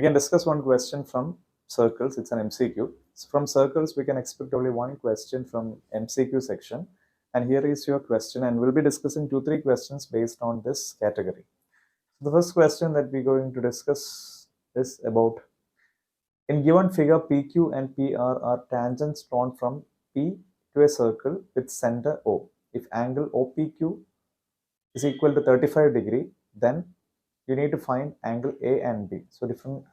can discuss one question from circles. It's an MCQ. So from circles, we can expect only one question from MCQ section. And here is your question, and we'll be discussing 2-3 questions based on this category. The first question that we're going to discuss is about, in given figure, PQ and PR are tangents drawn from P to a circle with center O. If angle OPQ is equal to 35 degree, then you need to find angle A and B. So different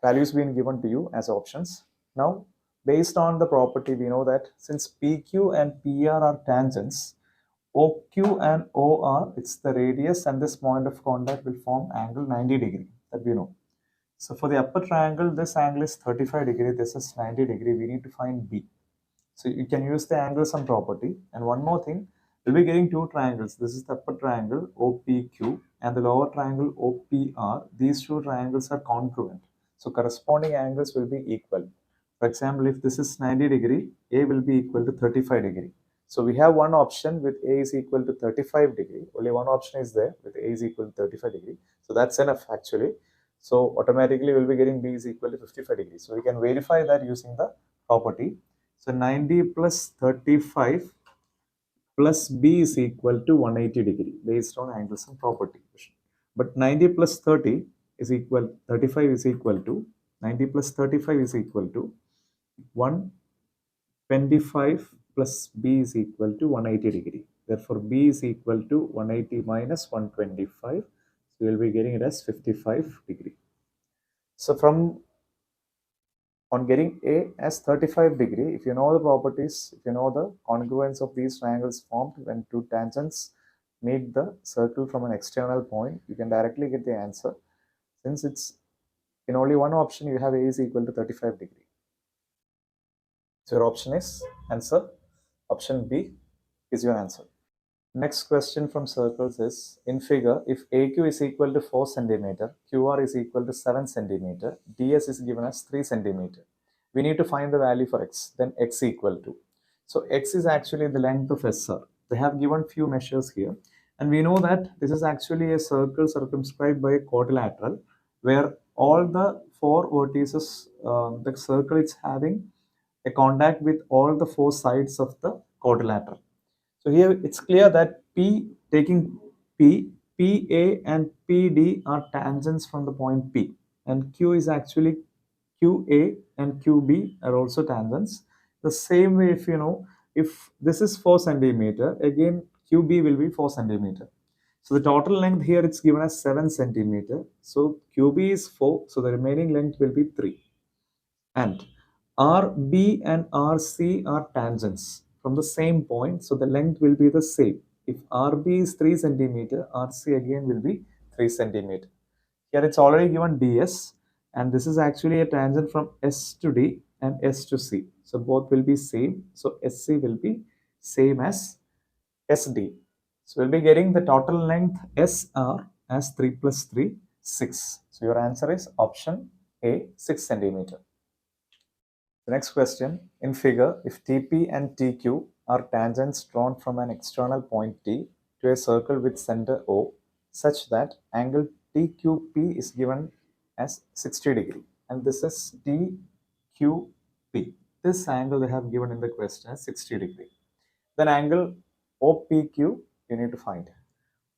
values being given to you as options. Now, based on the property, we know that since PQ and PR are tangents, OQ and OR, it's the radius, and this point of contact will form angle 90 degree, that we know. So for the upper triangle, this angle is 35 degree, this is 90 degree. We need to find B. So you can use the angle sum property. And one more thing, we'll be getting two triangles. This is the upper triangle OPQ and the lower triangle OPR. These two triangles are congruent. So corresponding angles will be equal. For example, if this is 90 degree, A will be equal to 35 degree. So we have one option with A is equal to 35 degree. Only one option is there with A is equal to 35 degree. So that's enough actually. So automatically we'll be getting B is equal to 55 degrees. So we can verify that using the property. So 90 plus 35 plus B is equal to 180 degree based on angle sum property. But 90 plus 30 is equal, 35 is equal to, 90 plus 35 is equal to 125 plus B is equal to 180 degree. Therefore, B is equal to 180 minus 125. So we'll be getting it as 55 degree. So from on getting A as 35 degree, if you know the properties, if you know the congruence of these triangles formed when two tangents meet the circle from an external point, you can directly get the answer. Since it's in only one option, you have A is equal to 35 degree. So your option is answer. Option B is your answer. Next question from circles is, in figure, if AQ is equal to 4 cm, QR is equal to 7 cm, DS is given as 3 cm. We need to find the value for X, then X equal to. So X is actually the length of SR. They have given few measures here. And we know that this is actually a circle circumscribed by a quadrilateral, where all the four vertices, the circle is having a contact with all the four sides of the quadrilateral. So here it's clear that P, taking P, PA and PD are tangents from the point P, and Q is actually QA and QB are also tangents. The same way, if you know, if this is 4 centimeter, again QB will be 4 centimeter. So the total length here it's given as 7 centimeter. So QB is 4, so the remaining length will be 3. And RB and RC are tangents from the same point, so the length will be the same. If RB is 3 centimeter, RC again will be 3 centimeter. Here it's already given DS, and this is actually a tangent from S to D and S to C. So both will be same. So SC will be same as SD. So we'll be getting the total length SR as 3 plus 3, 6. So your answer is option A, 6 centimeter. The next question, in figure, if TP and TQ are tangents drawn from an external point T to a circle with center O, such that angle TQP is given as 60 degree, and this is TQP. This angle they have given in the question as 60 degree. Then angle OPQ you need to find.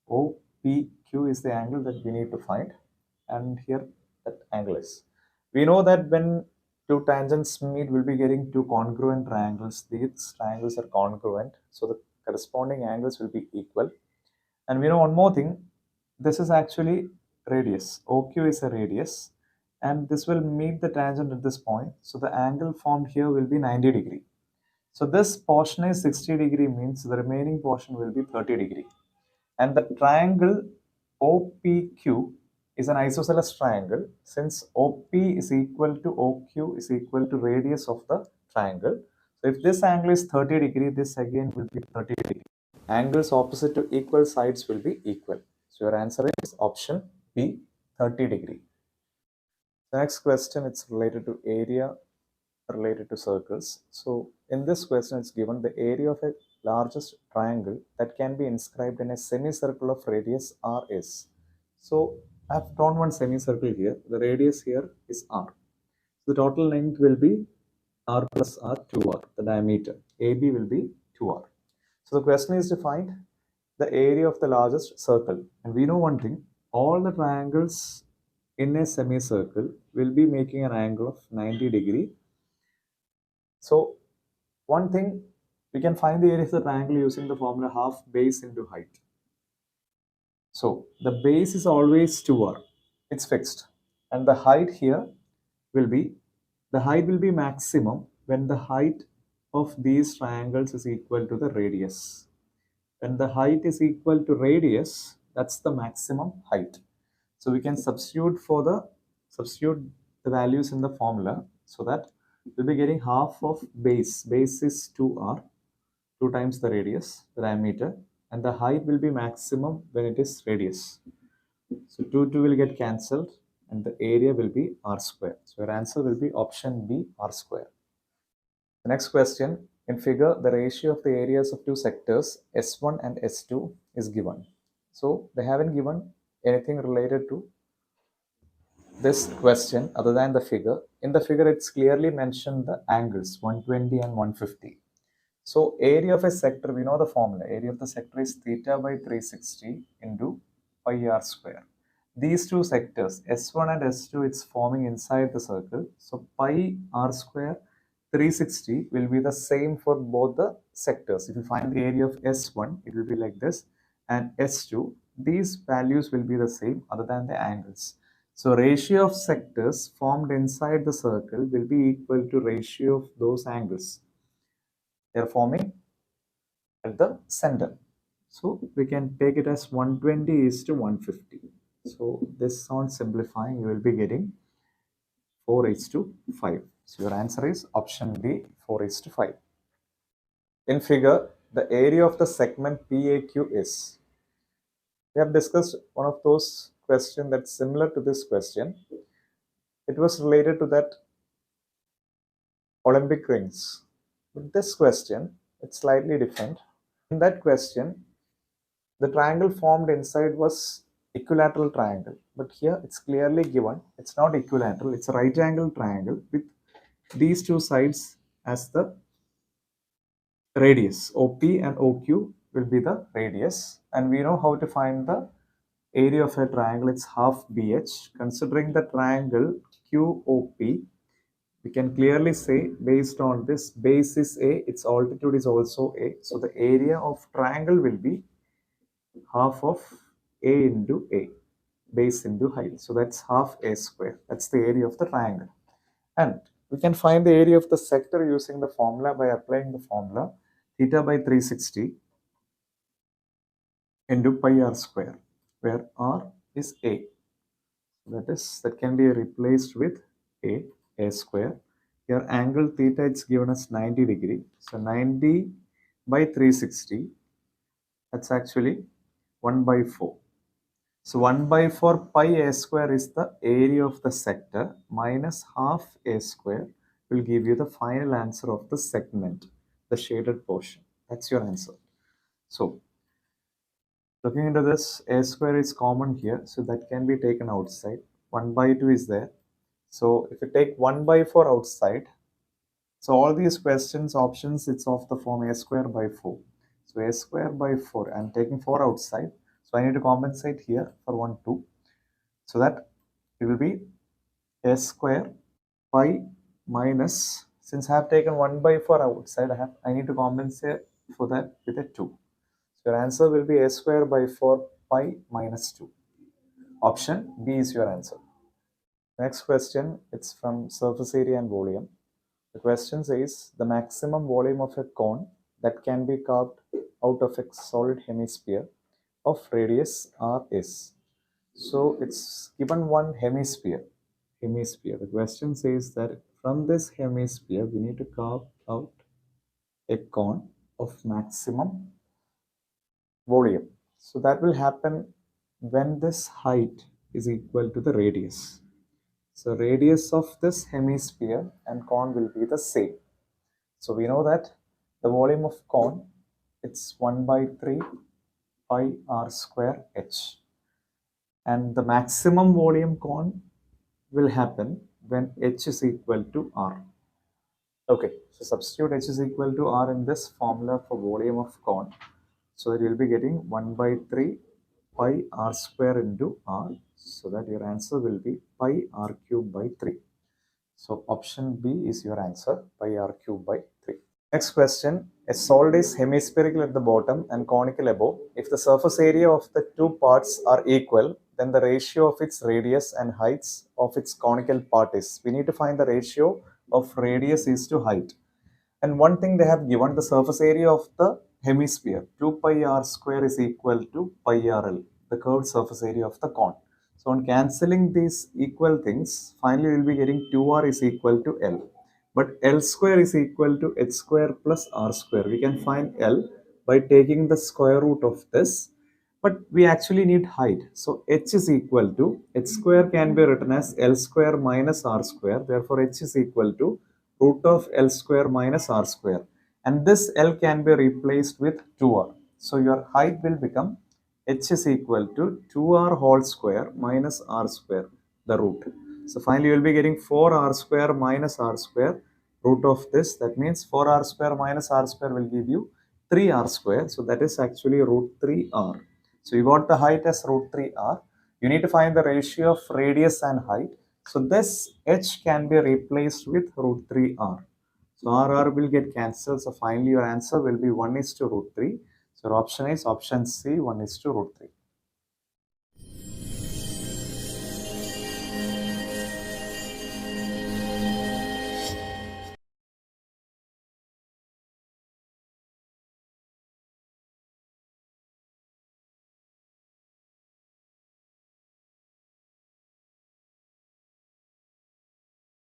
OPQ is the angle that we need to find, and here that angle is. We know that when two tangents meet, we'll be getting two congruent triangles. These triangles are congruent, so the corresponding angles will be equal. And we know one more thing, this is actually radius. OQ is a radius, and this will meet the tangent at this point. So the angle formed here will be 90 degree. So this portion is 60 degree, means the remaining portion will be 30 degree. And the triangle OPQ is an isosceles triangle, since OP is equal to OQ is equal to radius of the triangle. So if this angle is 30 degree, this again will be 30 degree. Angles opposite to equal sides will be equal. So your answer is option B, 30 degree. The next question, it's related to area, related to circles. So in this question, it's given the area of a largest triangle that can be inscribed in a semicircle of radius R is. So I've drawn one semicircle here. The radius here is r. The total length will be r plus r, 2r. The diameter AB will be 2r. So the question is to find the area of the largest circle. And we know one thing, all the triangles in a semicircle will be making an angle of 90 degree. So one thing, we can find the area of the triangle using the formula half base into height. So the base is always 2r. It's fixed. And the height here will be, the height will be maximum when the height of these triangles is equal to the radius. When the height is equal to radius, that's the maximum height. So we can substitute the values in the formula, so that we'll be getting half of base. Base is 2r, 2 times the radius, the diameter, and the height will be maximum when it is radius. So 2 will get cancelled and the area will be r square. So your answer will be option B, r square. The next question, in figure, the ratio of the areas of two sectors S1 and S2 is given. So they haven't given anything related to this question other than the figure. In the figure, it's clearly mentioned the angles 120 and 150. So area of a sector, we know the formula. Area of the sector is theta by 360 into pi r square. These two sectors, S1 and S2, it's forming inside the circle. So pi r square 360 will be the same for both the sectors. If you find the area of S1, it will be like this. And S2, these values will be the same other than the angles. So ratio of sectors formed inside the circle will be equal to ratio of those angles. They are forming at the center. So we can take it as 120 is to 150. So this on simplifying, you will be getting 4 is to 5. So your answer is option B, 4 is to 5. In figure, the area of the segment PAQ is. We have discussed one of those questions that's similar to this question. It was related to that Olympic rings. But this question, it's slightly different. In that question, the triangle formed inside was equilateral triangle, but here it's clearly given it's not equilateral, it's a right angle triangle with these two sides as the radius. OP and OQ will be the radius, and we know how to find the area of a triangle. It's half BH. Considering the triangle QOP, we can clearly say based on this, base is A, its altitude is also A, so the area of triangle will be half of A into A, base into height. So that's half A square. That's the area of the triangle. And we can find the area of the sector using the formula by applying the formula theta by 360 into pi r square, where r is A. That can be replaced with A square. Here angle theta it's given as 90 degree. So 90 by 360, that's actually 1 by 4. So 1 by 4 pi a square is the area of the sector minus half a square will give you the final answer of the segment, the shaded portion. That's your answer. So looking into this, a square is common here, so that can be taken outside. 1 by 2 is there. So if you take 1 by 4 outside, so all these questions, options, it's of the form a square by 4. So a square by 4, I'm taking 4 outside. So I need to compensate here for 1, 2. So that it will be a square pi minus, since I have taken 1 by 4 outside, I need to compensate for that with a 2. So your answer will be a square by 4 pi minus 2. Option B is your answer. Next question, it's from surface area and volume. The question says the maximum volume of a cone that can be carved out of a solid hemisphere of radius r is. So it's given one hemisphere. The question says that from this hemisphere we need to carve out a cone of maximum volume. So that will happen when this height is equal to the radius. So radius of this hemisphere and cone will be the same. So we know that the volume of cone, it's 1 by 3 pi r square h. and the maximum volume cone will happen when h is equal to r. Okay, so substitute h is equal to r in this formula for volume of cone. So that you will be getting 1 by 3 pi r square into r. So that your answer will be pi r cube by 3. So option B is your answer, pi r cube by 3. Next question. A solid is hemispherical at the bottom and conical above. If the surface area of the two parts are equal, then the ratio of its radius and heights of its conical part is. We need to find the ratio of radius is to height. And one thing they have given, the surface area of the hemisphere, 2 pi r square is equal to pi rl, the curved surface area of the cone. So on cancelling these equal things, finally we will be getting 2r is equal to L. But L square is equal to h square plus r square. We can find L by taking the square root of this. But we actually need height. So h is equal to, h square can be written as L square minus r square. Therefore h is equal to root of L square minus r square. And this L can be replaced with 2r. So your height will become h is equal to 2r whole square minus r square, the root. So finally you will be getting 4r square minus r square root of this. That means 4r square minus r square will give you 3r square. So that is actually root 3r. So you got the height as root 3r. You need to find the ratio of radius and height. So this h can be replaced with root 3r. So r will get cancelled. So finally your answer will be 1 is to root 3. So your option is option C, 1 is to root 3.